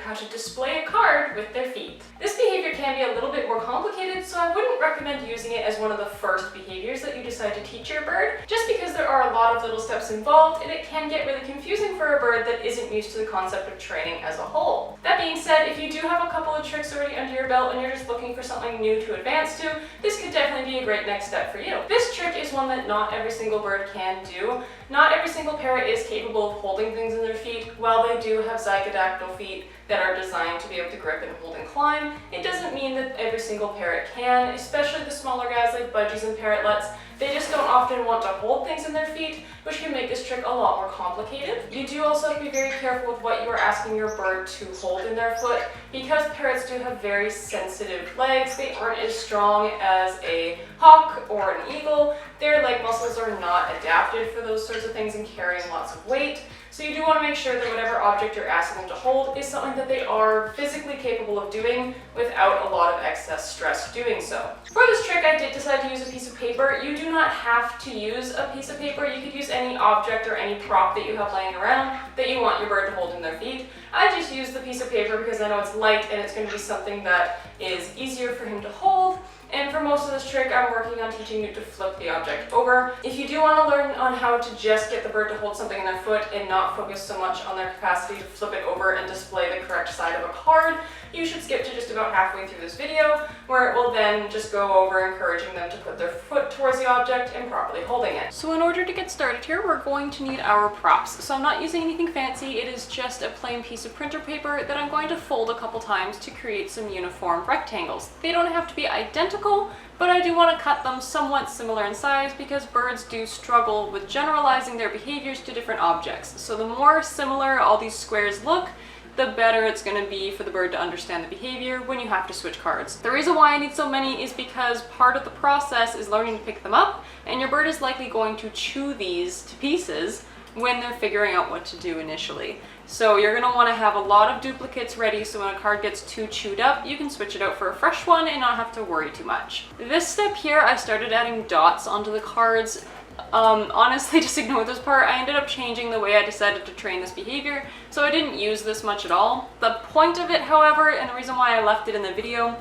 how to display a card with their feet. This behavior can be a little bit more complicated, so I wouldn't recommend using it as one of the first behaviors that you decide to teach your bird, just because there are a lot of little steps involved and it can get really confusing for a bird that isn't used to the concept of training as a whole. That being said, if you do have a couple of tricks already under your belt and you're just looking for something new to advance to, this could definitely be a great next step for you. This trick is one that not every single bird can do. Not every single parrot is capable of holding things in their feet. While they do have zygodactyl feet that are designed to be able to grip and hold and climb, it doesn't mean that every single parrot can, especially the smaller guys like budgies and parrotlets. They just don't often want to hold things in their feet, which can make this trick a lot more complicated. You do also have to be very careful with what you are asking your bird to hold in their foot, because parrots do have very sensitive legs. They aren't as strong as a hawk or an eagle. Their leg muscles are not adapted for those sorts of things and carrying lots of weight. So you do want to make sure that whatever object you're asking them to hold is something that they are physically capable of doing without a lot of excess stress doing so. For this trick, I did decide to use a piece of paper. You do not have to use a piece of paper. You could use any object or any prop that you have laying around that you want your bird to hold in their feet. I just used the piece of paper because I know it's light and it's going to be something that is easier for him to hold. And for most of this trick, I'm working on teaching you to flip the object over. If you do want to learn on how to just get the bird to hold something in their foot and not focus so much on their capacity to flip it over and display the correct side of a card, you should skip to just about halfway through this video, where it will then just go over encouraging them to put their foot towards the object and properly holding it. So in order to get started here, we're going to need our props. So I'm not using anything fancy. It is just a plain piece of printer paper that I'm going to fold a couple times to create some uniform rectangles. They don't have to be identical, but I do want to cut them somewhat similar in size because birds do struggle with generalizing their behaviors to different objects. So the more similar all these squares look, the better it's going to be for the bird to understand the behavior when you have to switch cards. The reason why I need so many is because part of the process is learning to pick them up, and your bird is likely going to chew these to pieces when they're figuring out what to do initially. So you're going to want to have a lot of duplicates ready so when a card gets too chewed up, you can switch it out for a fresh one and not have to worry too much. This step here, I started adding dots onto the cards. Honestly, just ignore this part. I ended up changing the way I decided to train this behavior, so I didn't use this much at all. The point of it, however, and the reason why I left it in the video,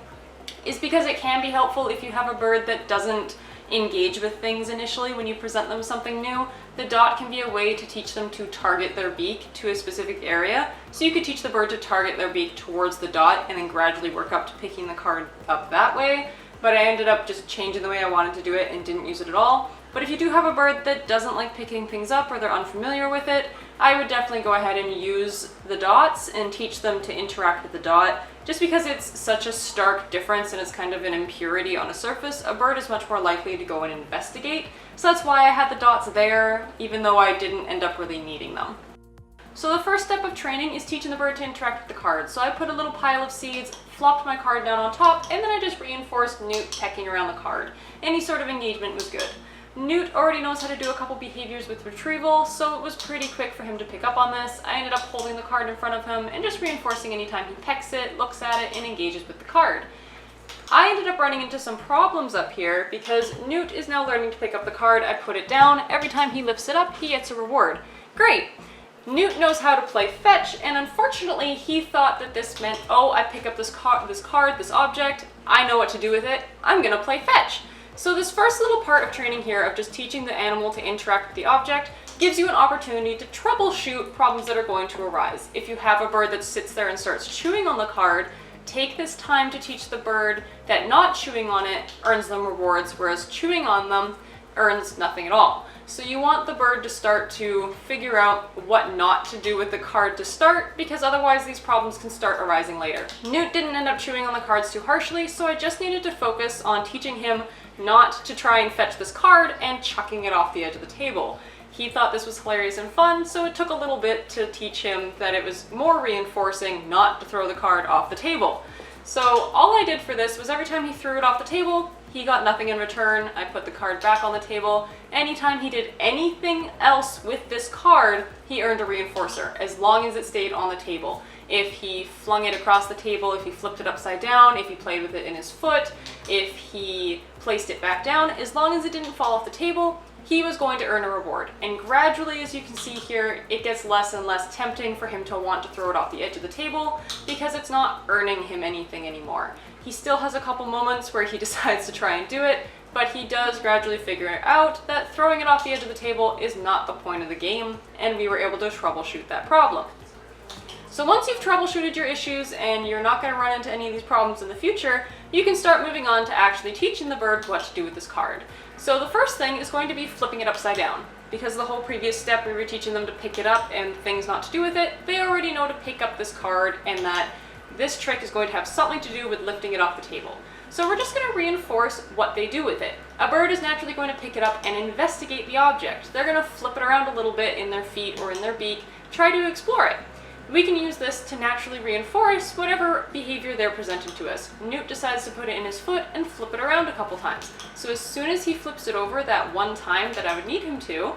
is because it can be helpful if you have a bird that doesn't engage with things initially when you present them something new. The dot can be a way to teach them to target their beak to a specific area. So you could teach the bird to target their beak towards the dot and then gradually work up to picking the card up that way. But I ended up just changing the way I wanted to do it and didn't use it at all. But if you do have a bird that doesn't like picking things up or they're unfamiliar with it, I would definitely go ahead and use the dots and teach them to interact with the dot. Just because it's such a stark difference and it's kind of an impurity on a surface, a bird is much more likely to go and investigate. So that's why I had the dots there, even though I didn't end up really needing them. So the first step of training is teaching the bird to interact with the card. So I put a little pile of seeds, flopped my card down on top, and then I just reinforced Newt pecking around the card. Any sort of engagement was good. Newt already knows how to do a couple behaviors with retrieval, so it was pretty quick for him to pick up on this. I ended up holding the card in front of him and just reinforcing anytime he pecks it, looks at it, and engages with the card. I ended up running into some problems up here because Newt is now learning to pick up the card. I put it down. Every time he lifts it up, he gets a reward. Great! Newt knows how to play fetch, and unfortunately he thought that this meant, oh, I pick up this object, I know what to do with it, I'm gonna play fetch. So this first little part of training here of just teaching the animal to interact with the object gives you an opportunity to troubleshoot problems that are going to arise. If you have a bird that sits there and starts chewing on the card, take this time to teach the bird that not chewing on it earns them rewards, whereas chewing on them earns nothing at all. So you want the bird to start to figure out what not to do with the card to start, because otherwise these problems can start arising later. Newt didn't end up chewing on the cards too harshly, so I just needed to focus on teaching him not to try and fetch this card and chucking it off the edge of the table. He thought this was hilarious and fun, so it took a little bit to teach him that it was more reinforcing not to throw the card off the table. So all I did for this was every time he threw it off the table, he got nothing in return. I put the card back on the table. Anytime he did anything else with this card, he earned a reinforcer, as long as it stayed on the table. If he flung it across the table, if he flipped it upside down, if he played with it in his foot, if he placed it back down, as long as it didn't fall off the table, he was going to earn a reward. And gradually, as you can see here, it gets less and less tempting for him to want to throw it off the edge of the table because it's not earning him anything anymore. He still has a couple moments where he decides to try and do it, but he does gradually figure out that throwing it off the edge of the table is not the point of the game, and we were able to troubleshoot that problem. So once you've troubleshooted your issues and you're not going to run into any of these problems in the future, you can start moving on to actually teaching the bird what to do with this card. So the first thing is going to be flipping it upside down. Because the whole previous step we were teaching them to pick it up and things not to do with it, they already know to pick up this card and that this trick is going to have something to do with lifting it off the table. So we're just going to reinforce what they do with it. A bird is naturally going to pick it up and investigate the object. They're going to flip it around a little bit in their feet or in their beak, try to explore it. We can use this to naturally reinforce whatever behavior they're presenting to us. Newt decides to put it in his foot and flip it around a couple times. So as soon as he flips it over that one time that I would need him to,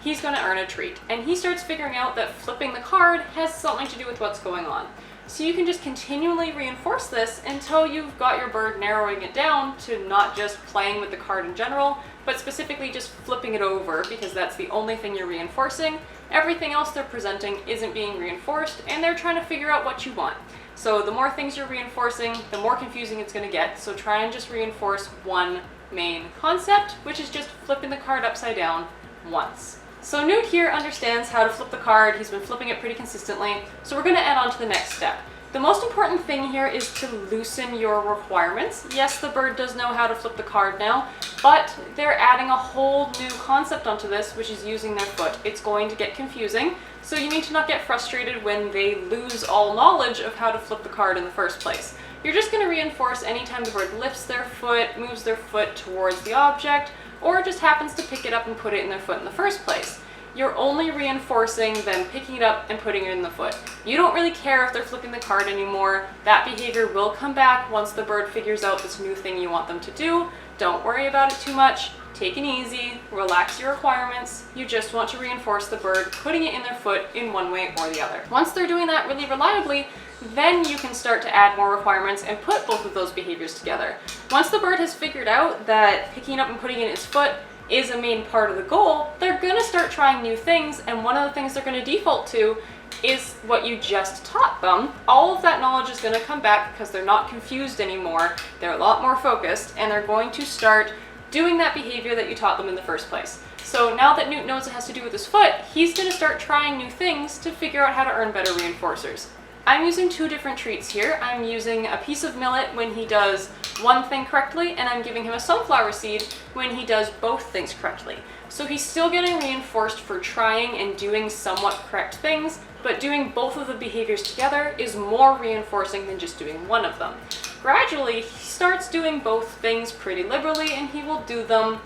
he's going to earn a treat. And he starts figuring out that flipping the card has something to do with what's going on. So you can just continually reinforce this until you've got your bird narrowing it down to not just playing with the card in general, but specifically just flipping it over because that's the only thing you're reinforcing. Everything else they're presenting isn't being reinforced, and they're trying to figure out what you want. So the more things you're reinforcing, the more confusing it's going to get. So try and just reinforce one main concept, which is just flipping the card upside down once. So Newt here understands how to flip the card. He's been flipping it pretty consistently. So we're going to add on to the next step. The most important thing here is to loosen your requirements. Yes, the bird does know how to flip the card now, but they're adding a whole new concept onto this, which is using their foot. It's going to get confusing, so you need to not get frustrated when they lose all knowledge of how to flip the card in the first place. You're just going to reinforce anytime the bird lifts their foot, moves their foot towards the object, or just happens to pick it up and put it in their foot in the first place. You're only reinforcing them picking it up and putting it in the foot. You don't really care if they're flipping the card anymore. That behavior will come back once the bird figures out this new thing you want them to do. Don't worry about it too much. Take it easy, relax your requirements. You just want to reinforce the bird putting it in their foot in one way or the other. Once they're doing that really reliably, then you can start to add more requirements and put both of those behaviors together. Once the bird has figured out that picking it up and putting it in his foot is a main part of the goal, they're going to start trying new things, and one of the things they're going to default to is what you just taught them. All of that knowledge is going to come back because they're not confused anymore, they're a lot more focused, and they're going to start doing that behavior that you taught them in the first place. So now that Newt knows it has to do with his foot, he's going to start trying new things to figure out how to earn better reinforcers. I'm using two different treats here. I'm using a piece of millet when he does one thing correctly, and I'm giving him a sunflower seed when he does both things correctly. So he's still getting reinforced for trying and doing somewhat correct things, but doing both of the behaviors together is more reinforcing than just doing one of them. Gradually, he starts doing both things pretty liberally, and he will do them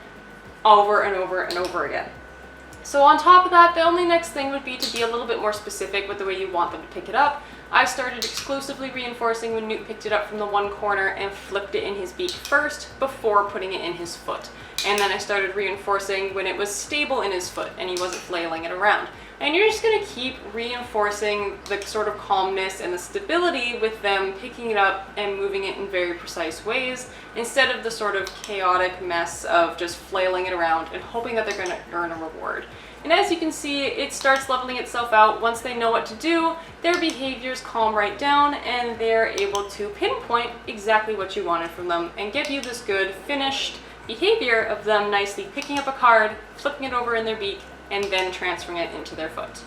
over and over and over again. So on top of that, the only next thing would be to be a little bit more specific with the way you want them to pick it up. I started exclusively reinforcing when Newt picked it up from the one corner and flipped it in his beak first before putting it in his foot. And then I started reinforcing when it was stable in his foot and he wasn't flailing it around. And you're just going to keep reinforcing the sort of calmness and the stability with them picking it up and moving it in very precise ways, instead of the sort of chaotic mess of just flailing it around and hoping that they're going to earn a reward. And as you can see, it starts leveling itself out. Once they know what to do, their behaviors calm right down and they're able to pinpoint exactly what you wanted from them and give you this good finished behavior of them nicely picking up a card, flipping it over in their beak, and then transferring it into their foot.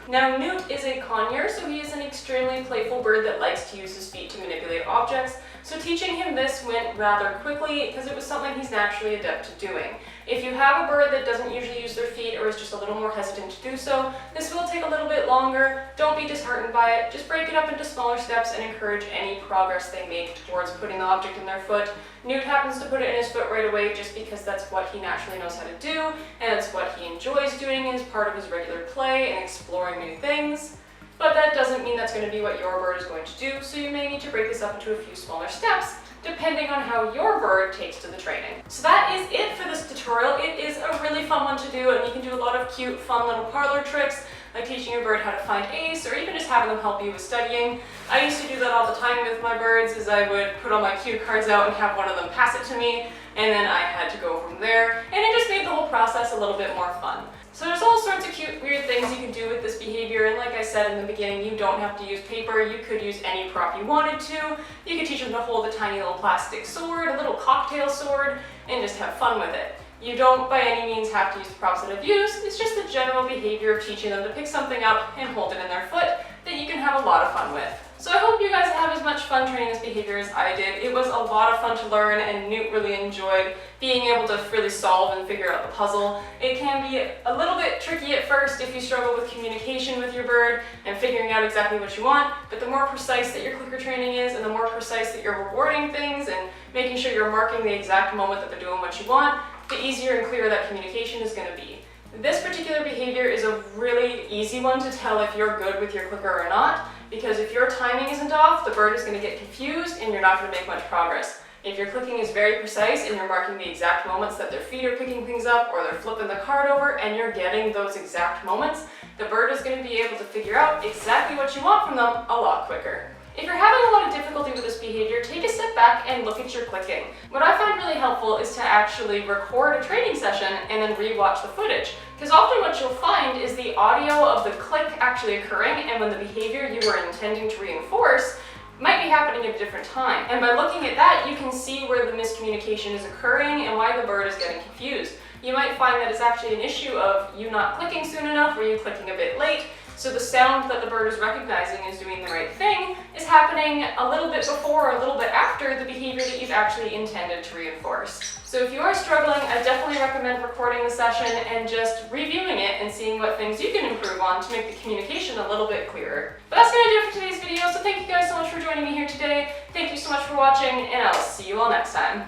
Now, Newt is a conure, so he is an extremely playful bird that likes to use his feet to manipulate objects. So teaching him this went rather quickly because it was something he's naturally adept to doing. If you have a bird that doesn't usually use their feet or is just a little more hesitant to do so, this will take a little bit longer. Don't be disheartened by it. Just break it up into smaller steps and encourage any progress they make towards putting the object in their foot. Newt happens to put it in his foot right away just because that's what he naturally knows how to do, and it's what he enjoys doing as part of his regular play and exploring new things. But that doesn't mean that's going to be what your bird is going to do, so you may need to break this up into a few smaller steps, depending on how your bird takes to the training. So that is it for this tutorial. It is a really fun one to do, and you can do a lot of cute, fun little parlor tricks, like teaching your bird how to find ace, or even just having them help you with studying. I used to do that all the time with my birds, is I would put all my cue cards out and have one of them pass it to me. and then I had to go from there, and it just made the whole process a little bit more fun. So there's all sorts of cute, weird things you can do with this behavior, and like I said in the beginning, you don't have to use paper. You could use any prop you wanted to. You could teach them to hold a tiny little plastic sword, a little cocktail sword, and just have fun with it. You don't by any means have to use the props that I've used. It's just the general behavior of teaching them to pick something up and hold it in their foot that you can have a lot of fun with. So I hope you guys have as much fun training this behavior as I did. It was a lot of fun to learn, and Newt really enjoyed being able to really solve and figure out the puzzle. It can be a little bit tricky at first if you struggle with communication with your bird and figuring out exactly what you want, but the more precise that your clicker training is, and the more precise that you're rewarding things and making sure you're marking the exact moment that they're doing what you want, the easier and clearer that communication is going to be. This particular behavior is a really easy one to tell if you're good with your clicker or not, because if your timing isn't off, the bird is going to get confused and you're not going to make much progress. If your clicking is very precise and you're marking the exact moments that their feet are picking things up or they're flipping the card over and you're getting those exact moments, the bird is going to be able to figure out exactly what you want from them a lot quicker. If you're having a lot of difficulty with this behavior, take a step back and look at your clicking. What I find really helpful is to actually record a training session and then re-watch the footage. Because often what you'll find is the audio of the click actually occurring, and when the behavior you were intending to reinforce might be happening at a different time. And by looking at that, you can see where the miscommunication is occurring and why the bird is getting confused. You might find that it's actually an issue of you not clicking soon enough or you clicking a bit late. So the sound that the bird is recognizing is doing the right thing is happening a little bit before or a little bit after the behavior that you've actually intended to reinforce. So if you are struggling, I definitely recommend recording the session and just reviewing it and seeing what things you can improve on to make the communication a little bit clearer. But that's going to do it for today's video, so thank you guys so much for joining me here today. Thank you so much for watching, and I'll see you all next time.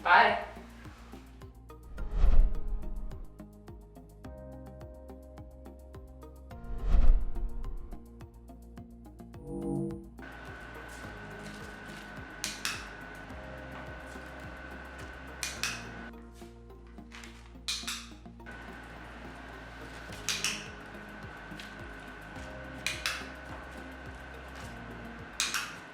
Bye!